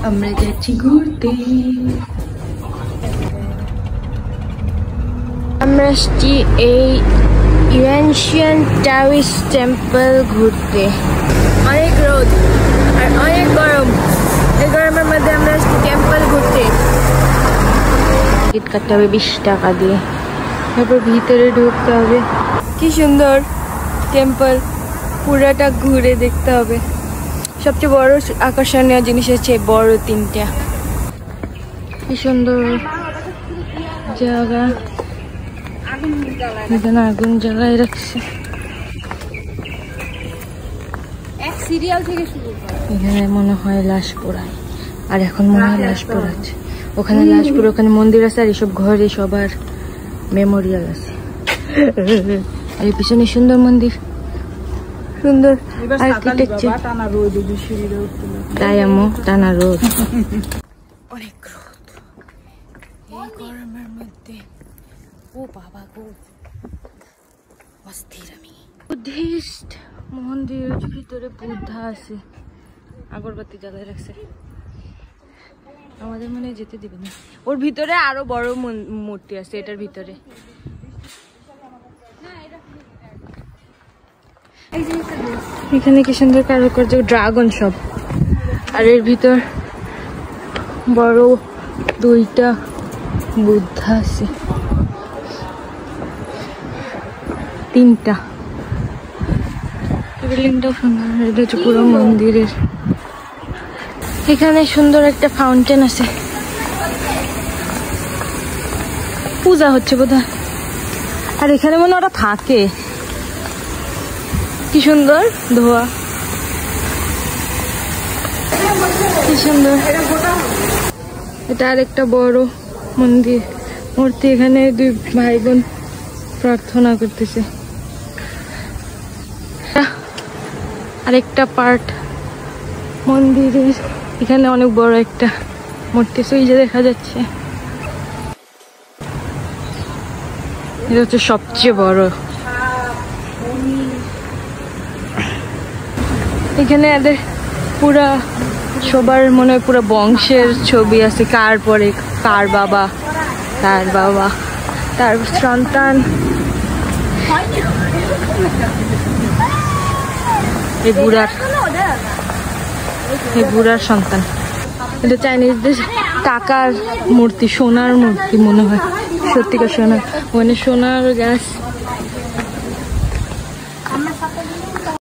আমরা যাচ্ছি ঘুরতে। আমরা আসছি এই এনশিয়েন্ট টাওয়িস্ট টেম্পল ঘুরতে। অনেক রোদ আর অনেক গরম, এই গরমের মধ্যে আমরা আসছি টেম্পল ঘুরতে। টিকিট কাটতে হবে 20 টাকা দিয়ে, তারপর ভিতরে ঢুকতে হবে। কি সুন্দর টেম্পল, পুরাটা ঘুরে দেখতে হবে। সবচেয়ে বড় আকর্ষণীয় জিনিস হচ্ছে বড় 3টা। কি সুন্দর জায়গা, এখানে আগুন জ্বালায় রাখছে। এখানে মনে হয় লাশ পোড়ায়, আর এখন মনে হয় লাশ পোড়াচ্ছে। ওখানে লাশ পোড়া, ওখানে মন্দির আছে, আর এসব ঘরে সবার মেমোরিয়াল আছে। আর এই পিছনে সুন্দর মন্দির, সুন্দর আর্কিটেকচার। তাই আম্মু টানা রোদ, অনেক রোদ এই গরমের মধ্যে। ও বাবা গো, অস্থির আমি। বুদ্ধিস্ট মন্দিরের ভিতরে বুদ্ধা আছে, আগরবাতি জ্বালায় রাখছে। আমাদের মনে যেতে দিবে না। ওর ভিতরে আরো বড় মূর্তি আছে, এটার ভিতরে। এখানে কি সুন্দর কারুকার্য, ড্রাগন সব। আর এর ভিতর বড় 2টা বুদ্ধা আছে, 3টা। বিল্ডিংটা সুন্দর, এটা হচ্ছে পুরো মন্দিরের। এখানে সুন্দর একটা ফাউন্টেন আছে, পূজা হচ্ছে বোধহয়। আর এখানে মনে ওরা থাকে। কি সুন্দর ধোয়া, কি সুন্দর। এটা আর একটা বড় মন্দির মূর্তি। এখানে 2 ভাই বোন প্রার্থনা করতেছে। আরেকটা পার্ট মন্দিরের, এখানে অনেক বড় একটা মূর্তি সুইজে দেখা যাচ্ছে। এটা হচ্ছে সবচেয়ে বড়। এখানে এদের পুরা সবার মনে হয় পুরো বংশের ছবি আছে, কার পরে কার বাবা, তার বাবা, তার সন্তান। এই বুড়ার সন্তান। এটা চাইনিজদের টাকার মূর্তি, সোনার মূর্তি মনে হয়, সত্যিকার সোনার। ওখানে সোনার গাছ